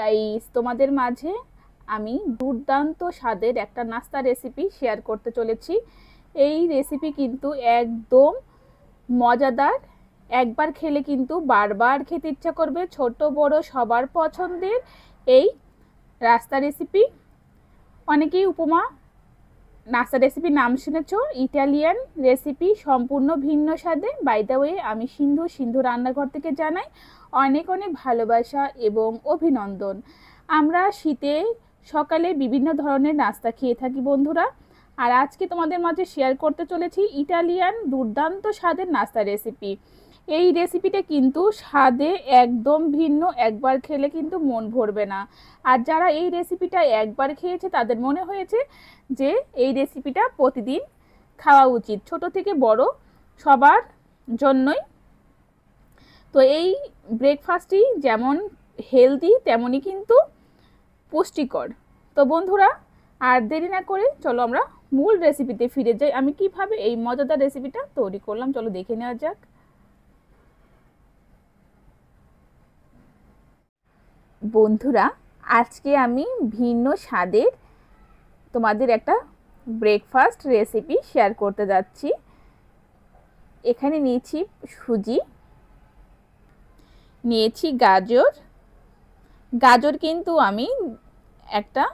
Guys, তোমাদের মাঝে আমি দুর্দান্ত স্বাদের একটা নাস্তা রেসিপি শেয়ার করতে চলেছি। এই রেসিপি কিন্তু একদম মজাদার। একবার খেলে কিন্তু বারবার খেতে ইচ্ছা করবে। ছোট বড় সবার পছন্দের এই নাস্তা রেসিপি। অনেকেই উপমা নাস্তা রেসিপির নাম শুনেছ। ইটালিয়ান রেসিপি, সম্পূর্ণ ভিন্ন স্বাদে। বাই দ্য ওয়ে, আমি সিন্ধু রান্নাঘর থেকে জানাই অনেক অনেক ভালোবাসা এবং অভিনন্দন। আমরা শীতে সকালে বিভিন্ন ধরনের নাস্তা খেয়ে থাকি বন্ধুরা, আর আজকে তোমাদের মাঝে শেয়ার করতে চলেছি ইটালিয়ান দুর্দান্ত স্বাদের নাস্তা রেসিপি। এই রেসিপিটা কিন্তু স্বাদে একদম ভিন্ন, একবার খেলে কিন্তু মন ভরবে না। আর যারা এই রেসিপিটা একবার খেয়েছে তাদের মনে হয়েছে যে এই রেসিপিটা প্রতিদিন খাওয়া উচিত, ছোট থেকে বড় সবার জন্যই। তো এই ব্রেকফাস্টটি যেমন হেলদি তেমনই কিন্তু পুষ্টিকর। তো বন্ধুরা, আর দেরি না করে চলো আমরা মূল রেসিপিতে ফিরে যাই। আমি কিভাবে এই মজাদার রেসিপিটা তৈরি করলাম চলো দেখে নেওয়া যাক। বন্ধুরা, আজকে আমি ভিন্ন স্বাদের তোমাদের একটা ব্রেকফাস্ট রেসিপি শেয়ার করতে যাচ্ছি। এখানে নিয়েছি সুজি, নিয়েছি গাজর কিন্তু আমি একটা,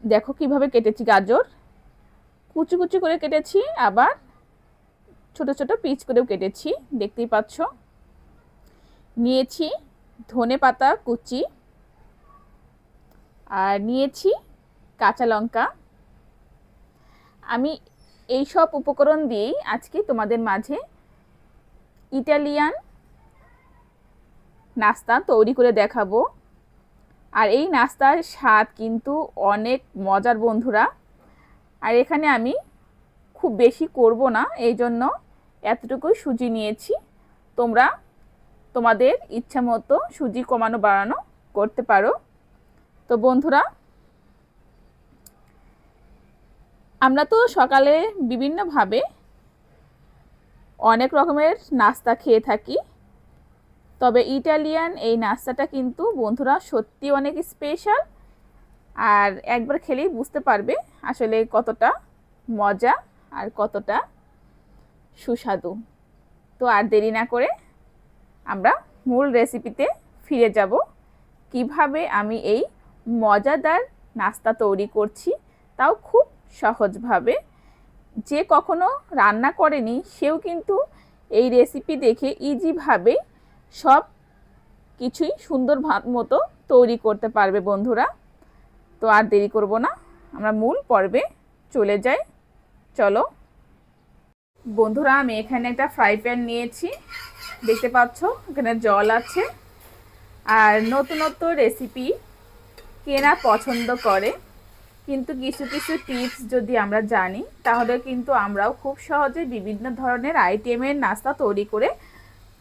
দেখো কিভাবে কেটেছি, গাজর কুচি কুচি করে কেটেছি, আবার ছোট ছোট পিস করেও কেটেছি, দেখতেই পাচ্ছ। নিয়েছি ধনেপাতা কুচি, আর নিয়েছি কাঁচা লঙ্কা। আমি এই সব উপকরণ দিয়েই আজকে তোমাদের মাঝে ইটালিয়ান নাস্তা তৈরি করে দেখাবো। আর এই নাস্তার স্বাদ কিন্তু অনেক মজার বন্ধুরা। আর এখানে আমি খুব বেশি করব না, এই জন্য এতটুকুই সুজি নিয়েছি। তোমরা তোমাদের ইচ্ছা মতো সুজি কমানো বাড়ানো করতে পারো। তো বন্ধুরা, আমরা তো সকালে বিভিন্নভাবে অনেক রকমের নাস্তা খেয়ে থাকি, তবে ইটালিয়ান এই নাস্তাটা কিন্তু বন্ধুরা সত্যি অনেক স্পেশাল। আর একবার খেলেই বুঝতে পারবে আসলে কতটা মজা আর কতটা সুস্বাদু। তো আর দেরি না করে আমরা মূল রেসিপিতে ফিরে যাব। কিভাবে আমি এই মজাদার নাস্তা তৈরি করছি, তাও খুব সহজভাবে। যে কখনো রান্না করেনি সেও কিন্তু এই রেসিপি দেখে ইজিভাবে সব কিছুই সুন্দর মতো তৈরি করতে পারবে বন্ধুরা। তো আর দেরি করব না, আমরা মূল পর্বে চলে যাই। চলো বন্ধুরা, আমি এখানে একটা ফ্রাই প্যান নিয়েছি, দেখতে পাচ্ছ এখানে জল আছে। আর নতুনত্ব রেসিপি কেনা পছন্দ করে, কিন্তু কিছু কিছু টিপস যদি আমরা জানি তাহলে কিন্তু আমরাও খুব সহজে বিভিন্ন ধরনের আইটেমের নাস্তা তৈরি করে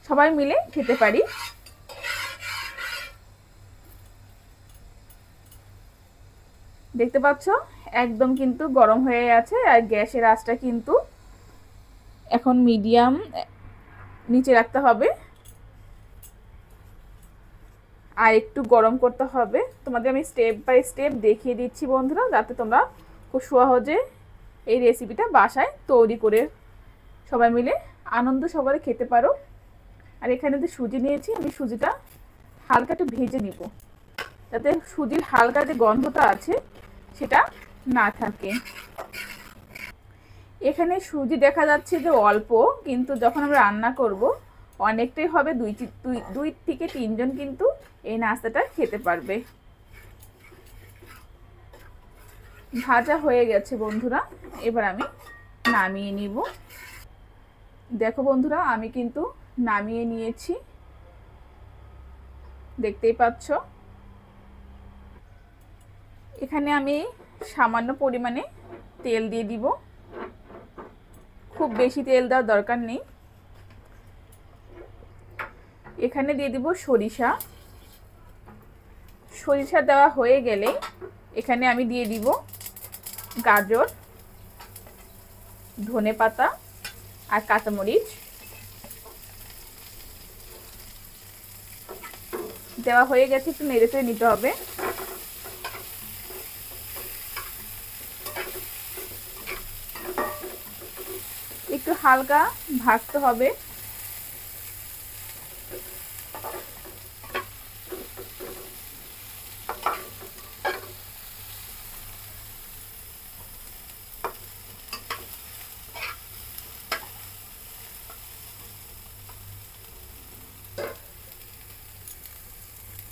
সবাই মিলে খেতে পারি। দেখতে পাচ্ছ একদম কিন্তু গরম হয়ে আছে, আর গ্যাসের আঁচটা কিন্তু এখন মিডিয়াম নিচে রাখতে হবে, আর একটু গরম করতে হবে। তোমাদের আমি স্টেপ বাই স্টেপ দেখিয়ে দিচ্ছি বন্ধুরা, যাতে তোমরা খুব সহজে এই রেসিপিটা বাসায় তৈরি করে সবাই মিলে আনন্দ সহকারে খেতে পারো। আর এখানে যে সুজি নিয়েছি, আমি সুজিটা হালকা একটু ভেজে নিব, যাতে সুজির হালকা যে গন্ধটা আছে সেটা না থাকে। এখানে সুজি দেখা যাচ্ছে যে অল্প, কিন্তু যখন আমরা রান্না করব অনেকটাই হবে। দুই থেকে তিনজন কিন্তু এই নাস্তাটা খেতে পারবে। ভাজা হয়ে গেছে বন্ধুরা, এবার আমি নামিয়ে নিব। দেখো বন্ধুরা, আমি কিন্তু নামিয়ে নিয়েছি, দেখতেই পাচ্ছ। এখানে আমি সামান্য পরিমাণে তেল দিয়ে দিব, খুব বেশি তেল দেওয়ার দরকার নেই। এখানে দিয়ে দিব সরিষা দেওয়া হয়ে গেলে এখানে আমি দিয়ে দিব গাজর, ধনেপাতা আর কাঁচামরিচ। দেওয়া হয়ে গেছে, একটু নেড়ে চেড়ে নিতে হবে। একটু হালকা ভাজতে হবে।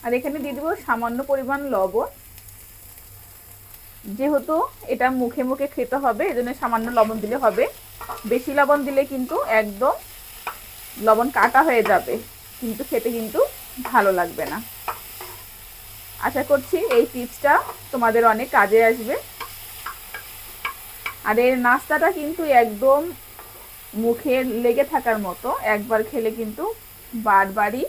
আর এখানে দিয়ে দেবো সামান্য পরিমাণ লবণ, যেহেতু এটা মুখে মুখে খেতে হবে এজন্য সামান্য লবণ দিলে হবে। বেশি লবণ দিলে কিন্তু একদম লবণ কাটা হয়ে যাবে, কিন্তু খেতে কিন্তু ভালো লাগবে না। আশা করছি এই টিপসটা তোমাদের অনেক কাজে আসবে। আর এই নাস্তাটা কিন্তু একদম মুখে লেগে থাকার মতো, একবার খেলে কিন্তু বারবারই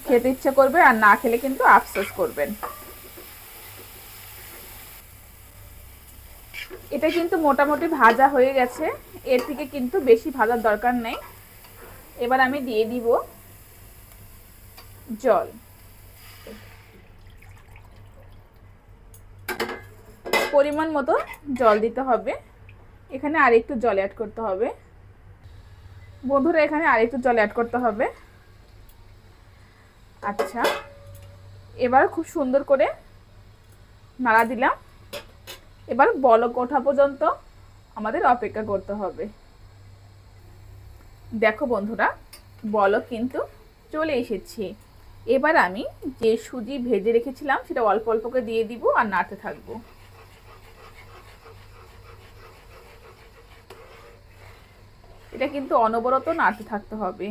খেতে ইচ্ছা করবে, আর না খেলে কিন্তু আফসোস করবেন। এটা কিন্তু মোটামুটি ভাজা হয়ে গেছে, এর থেকে কিন্তু বেশি ভাজার দরকার নেই। এবার আমি দিয়ে দিব জল। পরিমাণ মতো জল দিতে হবে। এখানে আরেকটু জল অ্যাড করতে হবে বন্ধুরা, এখানে আরেকটু জল অ্যাড করতে হবে। আচ্ছা, এবার খুব সুন্দর করে নাড়া দিলাম। এবার বলক ওঠা পর্যন্ত আমাদের অপেক্ষা করতে হবে। দেখো বন্ধুরা, বলক কিন্তু চলে এসেছে। এবার আমি যে সুজি ভেজে রেখেছিলাম সেটা অল্প অল্প করে দিয়ে দিব আর নাড়তে থাকবো। এটা কিন্তু অনবরত নাড়তে থাকতে হবে।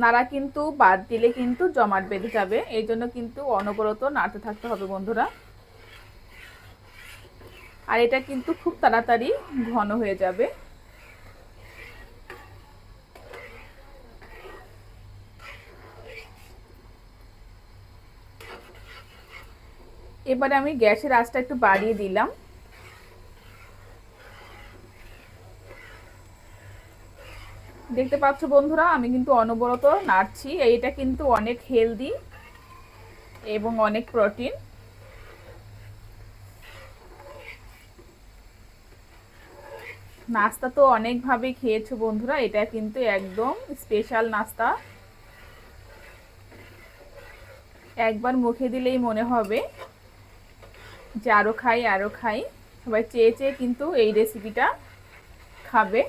নাড়া কিন্তু বাদ দিলে কিন্তু জমাট বেঁধে যাবে, এই জন্য কিন্তু অনবরত নাড়তে থাকতে হবে বন্ধুরা। আর এটা কিন্তু খুব তাড়াতাড়ি ঘন হয়ে যাবে। এবারে আমি গ্যাসের আঁচটা একটু বাড়িয়ে দিলাম। দেখতে পাচ্ছ বন্ধুরা, আমি কিন্তু অনবরত নাড়ছি। এইটা কিন্তু অনেক হেলদি এবং অনেক প্রোটিন। নাস্তা তো অনেকভাবে খেয়েছো বন্ধুরা, এটা কিন্তু একদম স্পেশাল নাস্তা। একবার মুখে দিলেই মনে হবে যে আরো খাই আরো খাই। সবাই চেয়ে চেয়ে কিন্তু এই রেসিপিটা খাবে।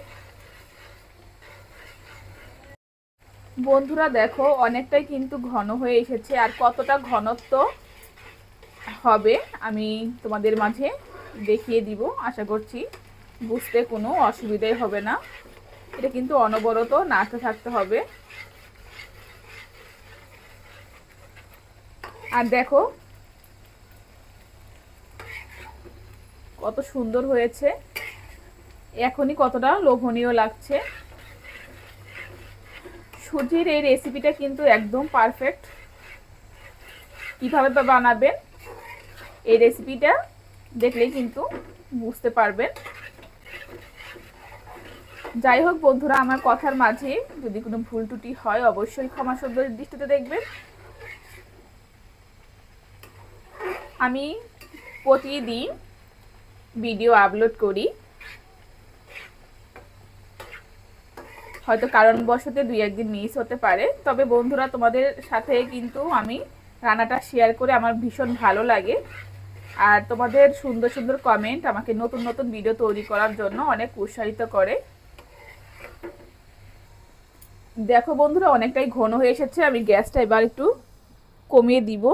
বন্ধুরা দেখো, অনেকটাই কিন্তু ঘন হয়ে এসেছে। আর কতটা ঘনত্ব হবে আমি তোমাদের মাঝে দেখিয়ে দিব। আশা করছি বুঝতে কোনো অসুবিধাই হবে না। এটা কিন্তু অনবরত নাড়তে থাকতে হবে। আর দেখো কত সুন্দর হয়েছে, এখনই কতটা লোভনীয় লাগছে। সুজির এই রেসিপিটা কিন্তু একদম পারফেক্ট। কিভাবে বানাবেন এই রেসিপিটা দেখলেই কিন্তু বুঝতে পারবেন। যাই হোক বন্ধুরা, আমার কথার মাঝে যদি কোনো ভুল ত্রুটি হয় অবশ্যই ক্ষমা সুন্দর দৃষ্টিতে দেখবেন। আমি প্রতিদিন ভিডিও আপলোড করি, হয়তো কারণবশত দুই একদিন মিস হতে পারে। তবে বন্ধুরা, তোমাদের সাথে কিন্তু আমি রান্নাটা শেয়ার করে আমার ভীষণ ভালো লাগে। আর তোমাদের সুন্দর সুন্দর কমেন্ট আমাকে নতুন নতুন ভিডিও তৈরি করার জন্য অনেক উৎসাহিত করে। দেখো বন্ধুরা, অনেকটাই ঘন হয়ে এসেছে। আমি গ্যাসটা এবার একটু কমিয়ে দিব।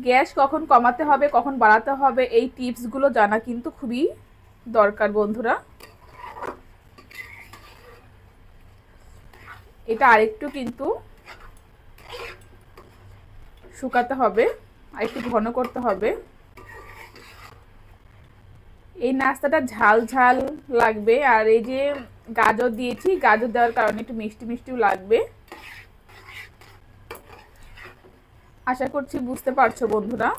গ্যাস কখন কমাতে হবে কখন বাড়াতে হবে এই টিপসগুলো জানা কিন্তু খুবই দরকার বন্ধুরা। এটা আরেকটু কিন্তু শুকাতে হবে, আরেকটু ঘন করতে হবে। এই নাস্তাটা ঝাল ঝাল লাগবে, আর এই যে গাজর দিয়েছি, গাজর দেওয়ার কারণে একটু মিষ্টি মিষ্টিও লাগবে। আশা করছি বুঝতে পারছো বন্ধুরা।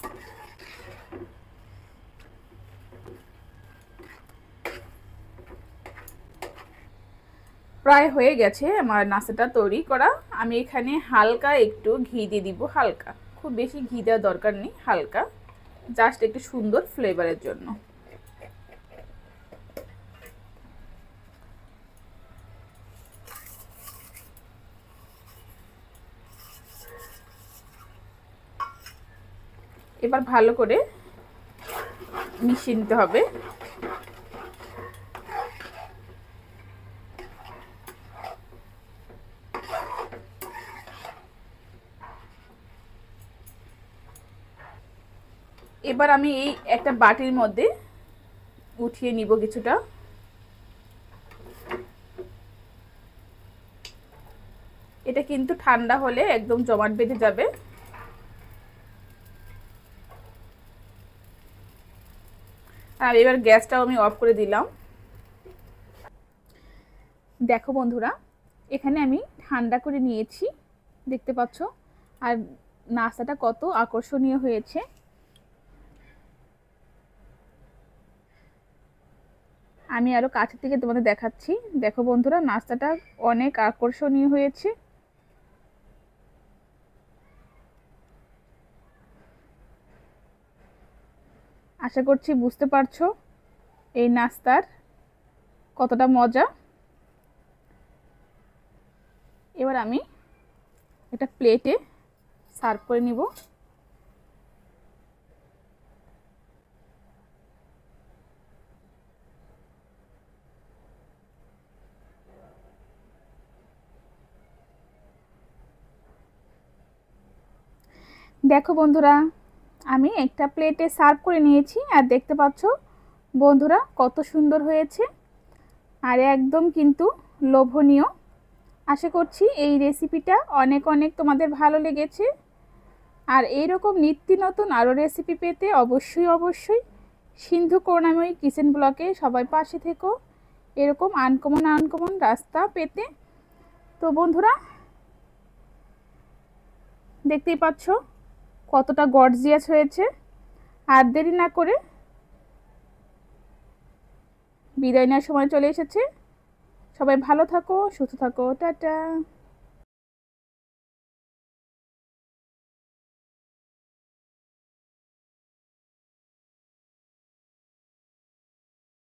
প্রায় হয়ে গেছে আমার নাস্তাটা তৈরি করা। আমি এখানে হালকা একটু ঘি দিয়ে দিব, হালকা, খুব বেশি ঘি দেওয়ার দরকার নেই, হালকা, জাস্ট একটু সুন্দর ফ্লেভারের জন্য। এবার ভালো করে মিশিয়ে নিতে হবে। এবার আমি এই একটা বাটির মধ্যে উঠিয়ে নিব কিছুটা। এটা কিন্তু ঠান্ডা হলে একদম জমাট বেঁধে যাবে। আর এবার গ্যাসটাও আমি অফ করে দিলাম। দেখো বন্ধুরা, এখানে আমি ঠান্ডা করে নিয়েছি, দেখতে পাচ্ছ। আর নাস্তাটা কত আকর্ষণীয় হয়েছে। আমি আরো কাছে থেকে তোমাদের দেখাচ্ছি। দেখো বন্ধুরা, নাস্তাটা অনেক আকর্ষণীয় হয়েছে। আশা করছি বুঝতে পারছো এই নাস্তার কতটা মজা। এবার আমি একটা প্লেটে সার্ভ করে নিব। দেখো বন্ধুরা, আমি একটা প্লেটে সার্ভ করে নিয়েছি। আর দেখতে পাচ্ছ বন্ধুরা কত সুন্দর হয়েছে, আর একদম কিন্তু লোভনীয়। আশা করছি এই রেসিপিটা অনেক অনেক তোমাদের ভালো লেগেছে। আর এইরকম নিত্য নতুন আরও রেসিপি পেতে অবশ্যই সিন্ধু করুণাময়ী কিচেন ব্লকে সবাই পাশে থেকো, এরকম আনকমন রাস্তা পেতে। তো বন্ধুরা, দেখতেই পাচ্ছ কতটা গর্জিয়াস হয়েছে। আর দেরি না করে বিদায় নেওয়ার সময় চলে এসেছে। সবাই ভালো থাকো, সুস্থ থাকো, টাটা।